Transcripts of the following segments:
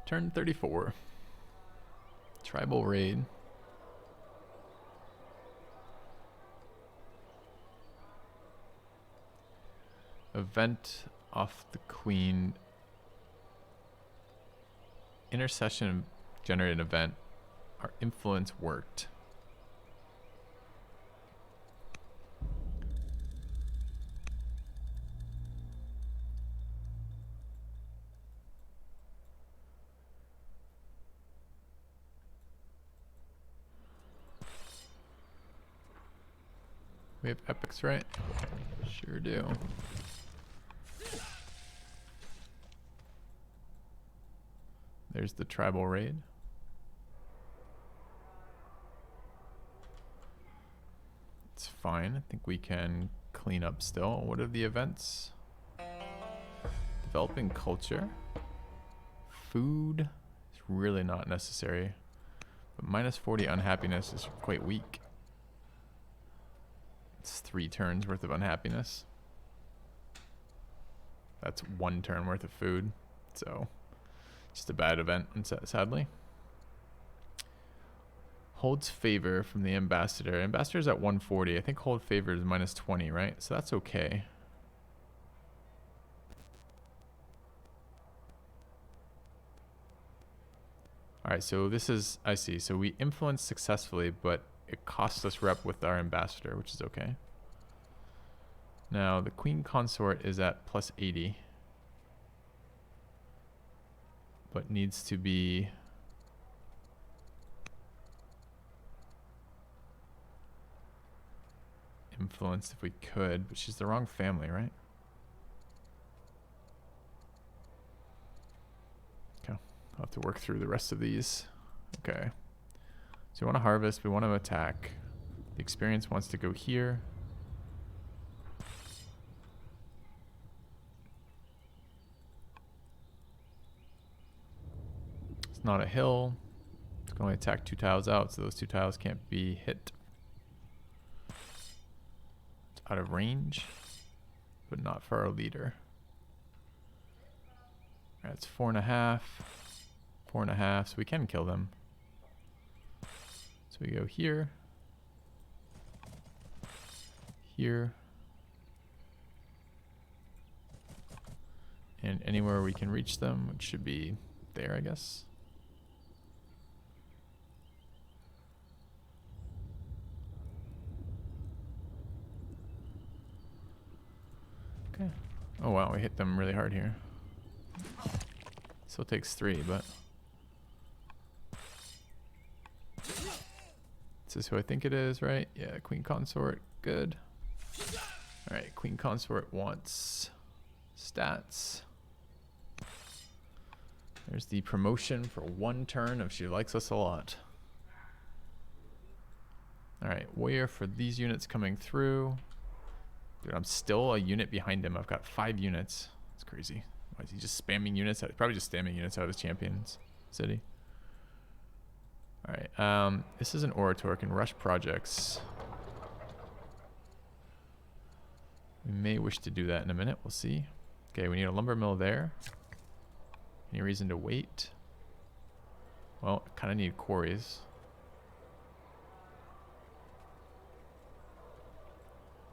Turn 34. Tribal raid. Event off the queen. Intercession generated event. Our influence worked. We have epics, right? Sure do. There's the tribal raid. It's fine. I think we can clean up still. What are the events? Developing culture. Food is really not necessary. But minus 40 unhappiness is quite weak. It's 3 turns worth of unhappiness. That's 1 turn worth of food. So, just a bad event, sadly. Holds favor from the ambassador. Ambassador's at 140. I think hold favor is minus 20, right? So that's okay. Alright, so this is, I see. So we influenced successfully, but it costs us rep with our ambassador, which is okay. Now, the queen consort is at plus 80. But needs to be influenced if we could, but she's the wrong family, right? Okay, I'll have to work through the rest of these. Okay. So we want to harvest, we want to attack. The experience wants to go here. It's not a hill. It's going to only attack 2 tiles out, so those 2 tiles can't be hit. It's out of range, but not for our leader. Alright, it's 4.5. 4.5, so we can kill them. So we go here. Here. And anywhere we can reach them, which should be there, I guess. Okay. Oh wow, we hit them really hard here. Still takes 3, but this is who I think it is, right? Yeah, queen consort, good. Alright, queen consort wants stats. There's the promotion for 1 turn if she likes us a lot. Alright, warrior for these units coming through. Dude, I'm still a unit behind him. I've got 5 units. It's crazy. Why is he just spamming units? Probably just spamming units out of his champions city. Alright, this is an orator, can rush projects. We may wish to do that in a minute, we'll see. Okay, we need a lumber mill there. Any reason to wait? Well, kind of need quarries.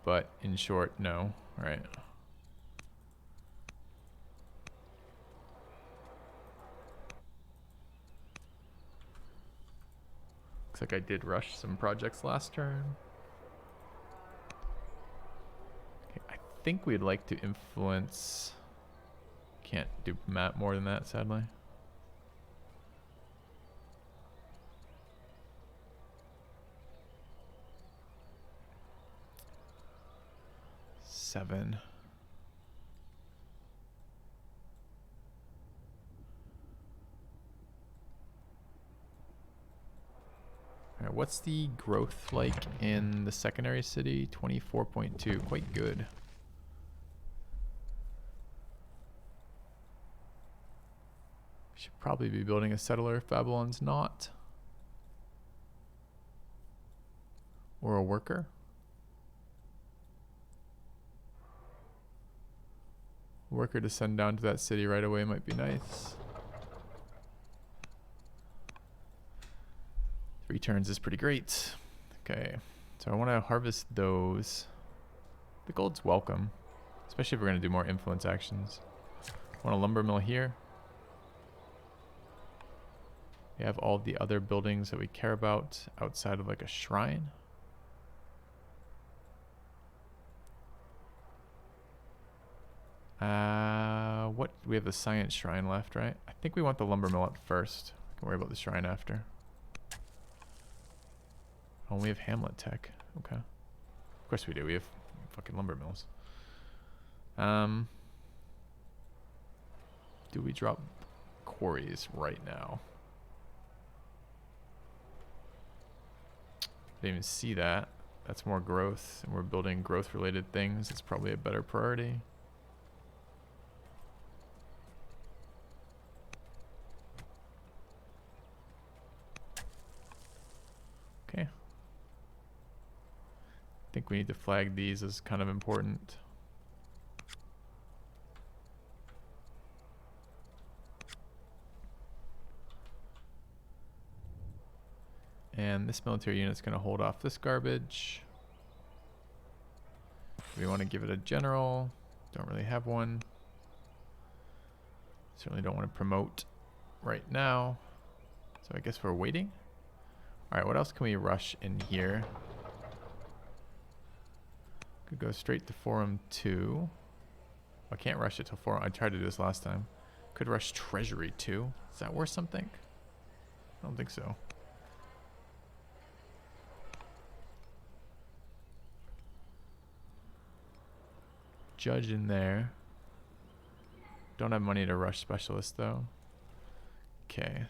But in short, no. Alright. Looks like I did rush some projects last turn. Okay, I think we'd like to influence. Can't do map more than that, sadly. Seven. Alright, what's the growth like in the secondary city? 24.2, quite good. Should probably be building a settler if Babylon's not. Or a worker. Worker to send down to that city right away might be nice. 3 turns is pretty great. Okay, so I want to harvest those. The gold's welcome, especially if we're going to do more influence actions. I want a lumber mill here. We have all the other buildings that we care about outside of like a shrine. What? We have the science shrine left, right? I think we want the lumber mill up first. We can worry about the shrine after. Oh, we have Hamlet tech. Okay. Of course we do. We have fucking lumber mills. Do we drop quarries right now? Didn't even see that. That's more growth, and we're building growth-related things. It's probably a better priority. Okay. I think we need to flag these as kind of important. And this military unit's going to hold off this garbage. We want to give it a general. Don't really have one. Certainly don't want to promote right now. So I guess we're waiting. Alright, what else can we rush in here? Could go straight to Forum 2. I can't rush it till Forum. I tried to do this last time. Could rush Treasury 2. Is that worth something? I don't think so. Judge in there. Don't have money to rush specialist though. Okay.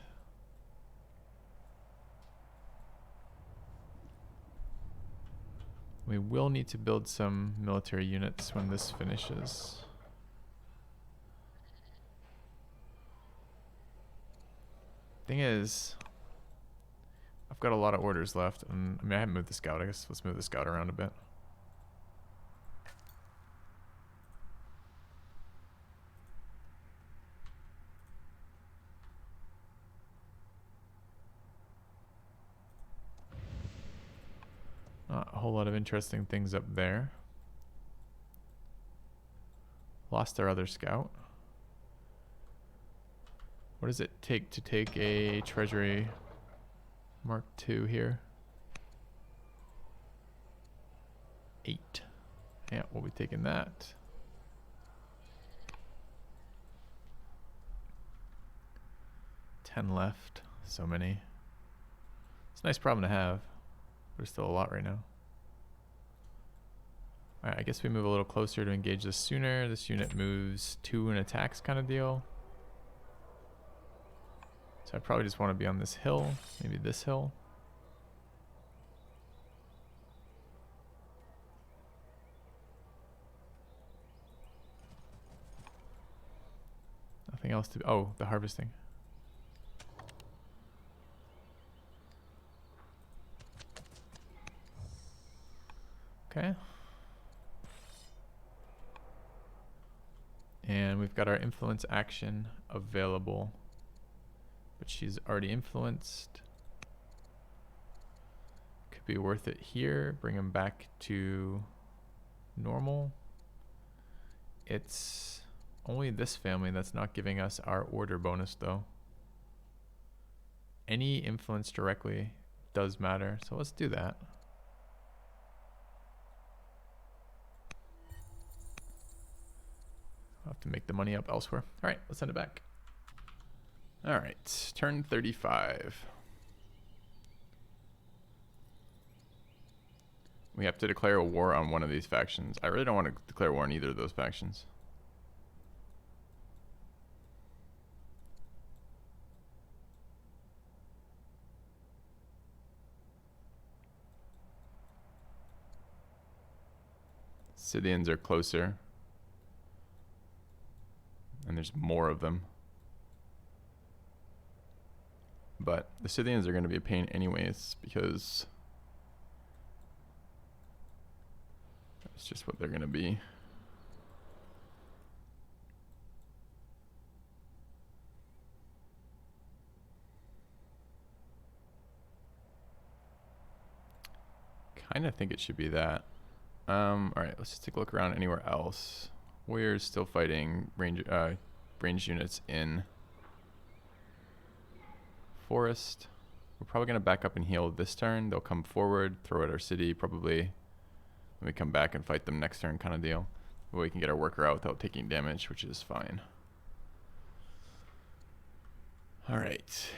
We will need to build some military units when this finishes. Thing is, I've got a lot of orders left, and I mean I haven't moved the scout. I guess let's move the scout around a bit. Not a whole lot of interesting things up there. Lost our other scout. What does it take to take a Treasury Mark II here? 8. Yeah, we'll be taking that. $10 left. So many. It's a nice problem to have. There's still a lot right now. Alright, I guess we move a little closer to engage this sooner. This unit moves 2 and attacks kind of deal. So I probably just want to be on this hill. Maybe this hill. Nothing else to... Oh, the harvesting. Okay. And we've got our influence action available, but she's already influenced. Could be worth it here. Bring him back to normal. It's only this family that's not giving us our order bonus though. Any influence directly does matter, so let's do that. I'll have to make the money up elsewhere. All right, let's send it back. All right, turn 35. We have to declare a war on one of these factions. I really don't want to declare war on either of those factions. Scythians are closer. And there's more of them. But the Scythians are going to be a pain anyways, because that's just what they're going to be. kind of think it should be that. All right, let's just take a look around anywhere else. Warriors still fighting ranged units in forest. We're probably going to back up and heal this turn. They'll come forward, throw at our city, probably. Then we come back and fight them next turn kind of deal. Where we can get our worker out without taking damage, which is fine. All right.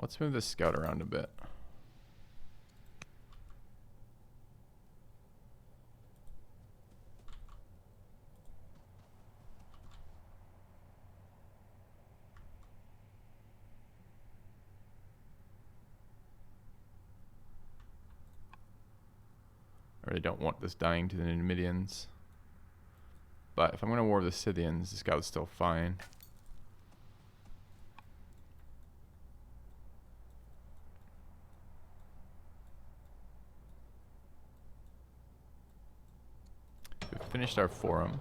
Let's move this scout around a bit. I really don't want this dying to the Numidians. But if I'm going to war the Scythians, the scout's still fine. We've finished our forum.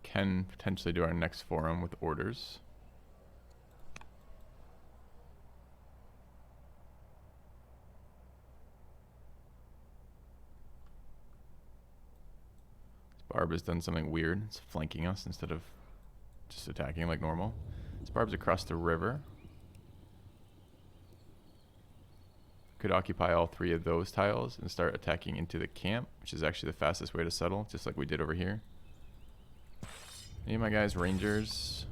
Can potentially do our next forum with orders. Barb has done something weird. It's flanking us instead of just attacking like normal. This Barb's across the river. Could occupy all 3 of those tiles and start attacking into the camp, which is actually the fastest way to settle, just like we did over here. Any of my guys rangers?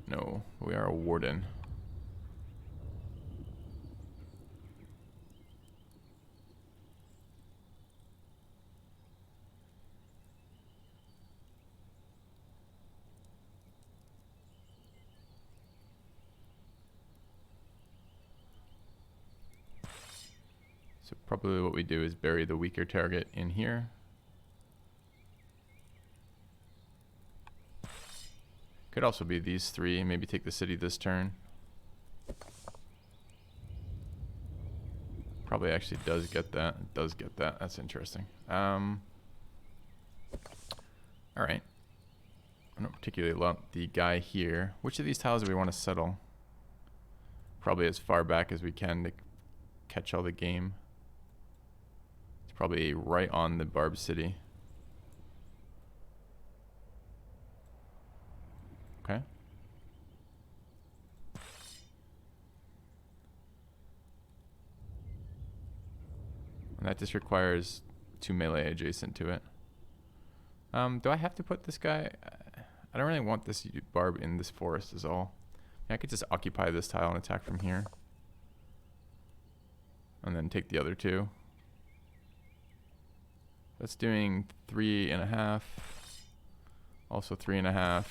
No, we are a warden. So probably what we do is bury the weaker target in here. Could also be these 3, maybe take the city this turn. Probably actually does get that. It does get that. That's interesting. Alright. I don't particularly love the guy here. Which of these tiles do we want to settle? Probably as far back as we can to catch all the game. It's probably right on the Barb City. Okay. And that just requires 2 melee adjacent to it. Do I have to put this guy? I don't really want this Barb in this forest is all. I could just occupy this tile and attack from here. And then take the other 2. That's doing 3.5. Also 3.5.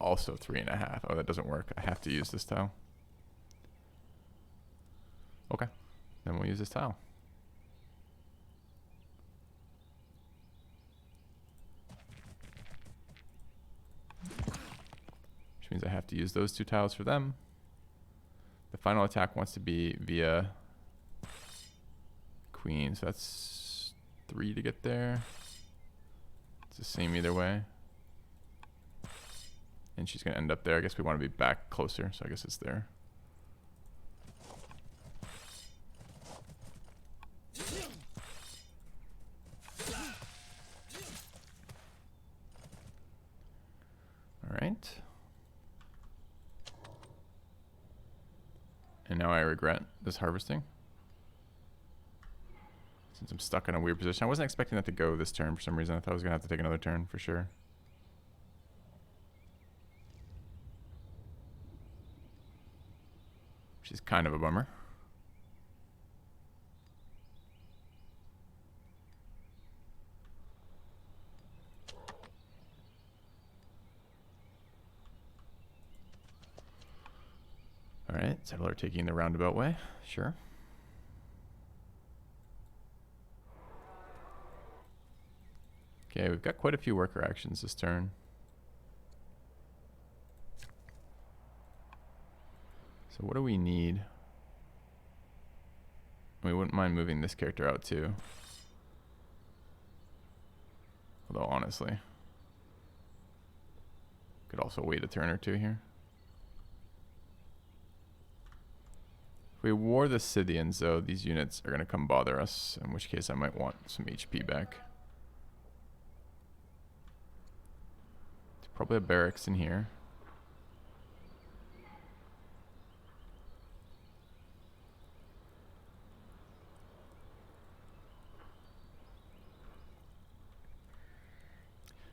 Also 3.5. Oh, that doesn't work. I have to use this tile. Okay. Then we'll use this tile. Which means I have to use those 2 tiles for them. The final attack wants to be via Queen, so that's 3 to get there. It's the same either way. And she's going to end up there. I guess we want to be back closer, so I guess it's there. All right. And now I regret this harvesting. Since I'm stuck in a weird position. I wasn't expecting that to go this turn for some reason. I thought I was going to have to take another turn for sure. Which is kind of a bummer. Alright, settler taking the roundabout way. Sure. Okay, we've got quite a few worker actions this turn. So what do we need? We wouldn't mind moving this character out too. Although honestly, Could also wait a turn or two here. If we war the Scythians, though, these units are going to come bother us, in which case I might want some HP back. There's probably a barracks in here.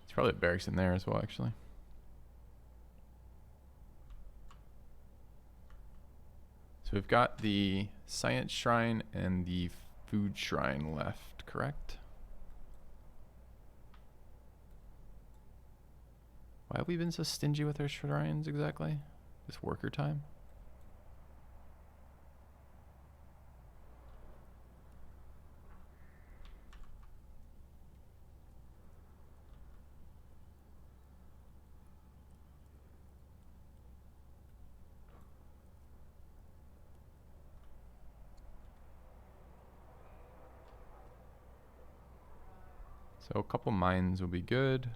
There's probably a barracks in there as well, actually. So we've got the Science Shrine and the Food Shrine left, correct? Why have we been so stingy with our shrines exactly? This worker time? So a couple mines will be good.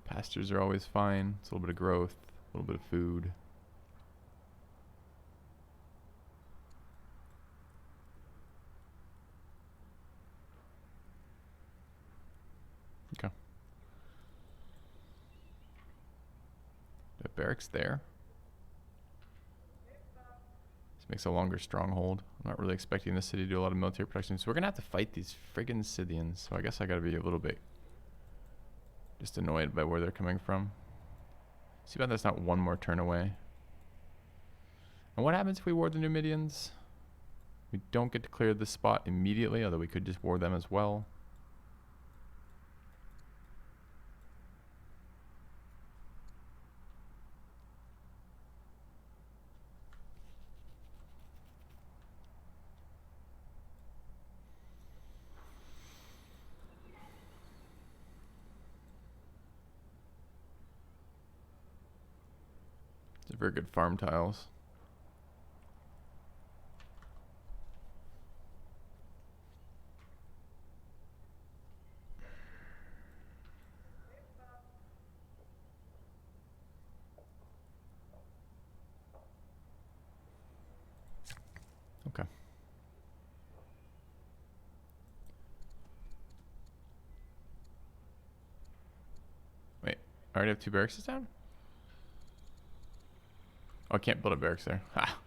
Pastures are always fine. It's a little bit of growth, a little bit of food. Okay. The barracks there. This makes a longer stronghold. I'm not really expecting the city to do a lot of military protection, so we're gonna have to fight these friggin' Scythians. So I guess I gotta be a little bit just annoyed by where they're coming from. See about that's not one more turn away. And what happens if we ward the Numidians? We don't get to clear this spot immediately, although we could just ward them as well. They're very good farm tiles. Okay. Wait, I already have 2 barracks down? Oh, I can't build a barracks there. Ha!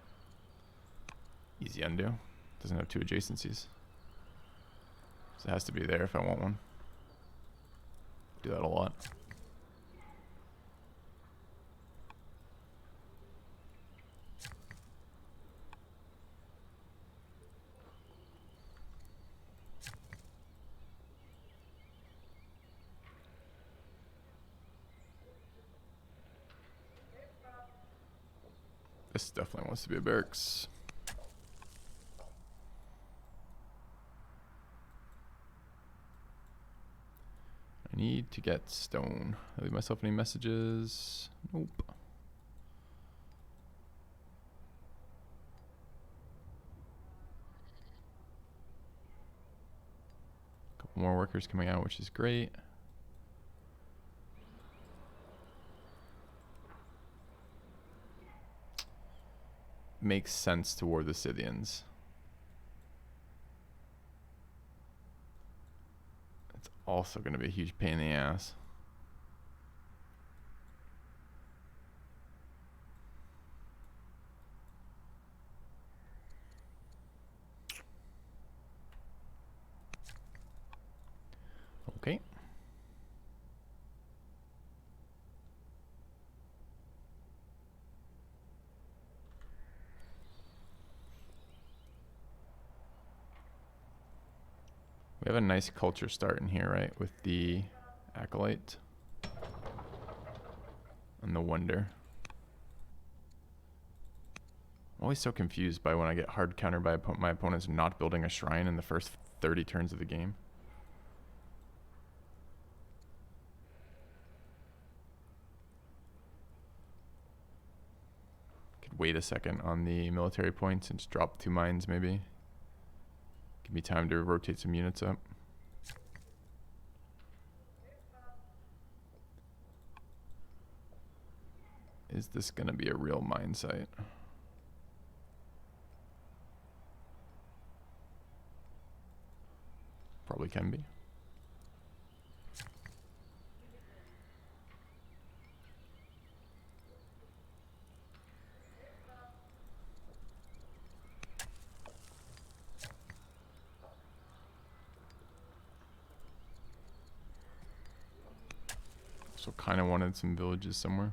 Easy undo. Doesn't have 2 adjacencies. So it has to be there if I want one. Do that a lot. This definitely wants to be a barracks. I need to get stone. I leave myself any messages? Nope. Couple more workers coming out, which is great. Makes sense toward the Scythians. It's also going to be a huge pain in the ass. Okay. We have a nice culture start in here, right? With the Acolyte and the Wonder. I'm always so confused by when I get hard countered by my opponents not building a shrine in the first 30 turns of the game. Could wait a second on the military points and just drop 2 mines maybe. Give me time to rotate some units up. Is this going to be a real mine site? Probably can be. So kind of wanted some villages somewhere.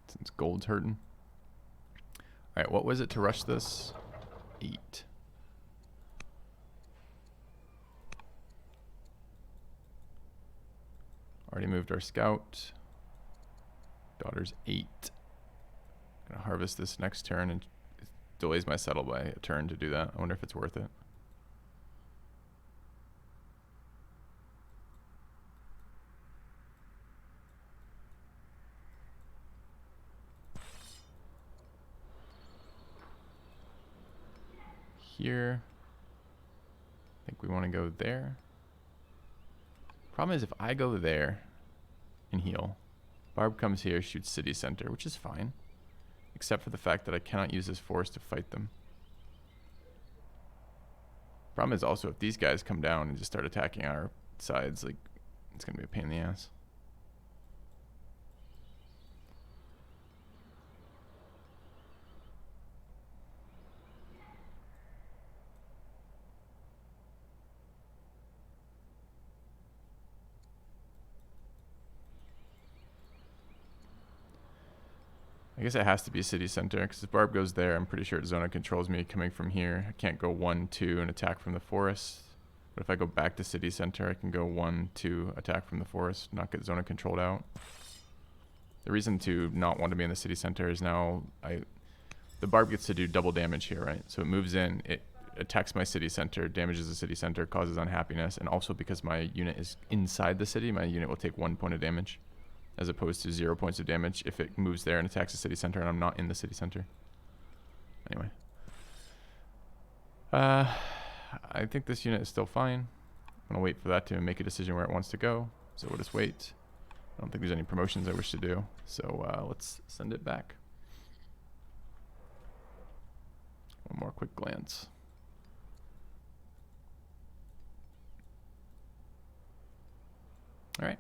Since gold's hurting. Alright, what was it to rush this? 8. Already moved our scout. Daughter's 8. Gonna harvest this next turn and it delays my settle by a turn to do that. I wonder if it's worth it. Here. I think we want to go there. Problem is if I go there and heal, Barb comes here, shoots city center, which is fine. Except for the fact that I cannot use this force to fight them. Problem is also if these guys come down and just start attacking our sides, like, it's going to be a pain in the ass. I guess it has to be city center, because if Barb goes there, I'm pretty sure Zona controls me coming from here. I can't go 1, 2, and attack from the forest. But if I go back to city center, I can go 1, 2, attack from the forest, not get Zona controlled out. The reason to not want to be in the city center is now the Barb gets to do double damage here, right? So it moves in, it attacks my city center, damages the city center, causes unhappiness, and also because my unit is inside the city, my unit will take 1 point of damage, as opposed to 0 points of damage if it moves there and attacks the city center and I'm not in the city center. Anyway. I think this unit is still fine. I'm going to wait for that to make a decision where it wants to go. So we'll just wait. I don't think there's any promotions I wish to do. So let's send it back. One more quick glance. All right.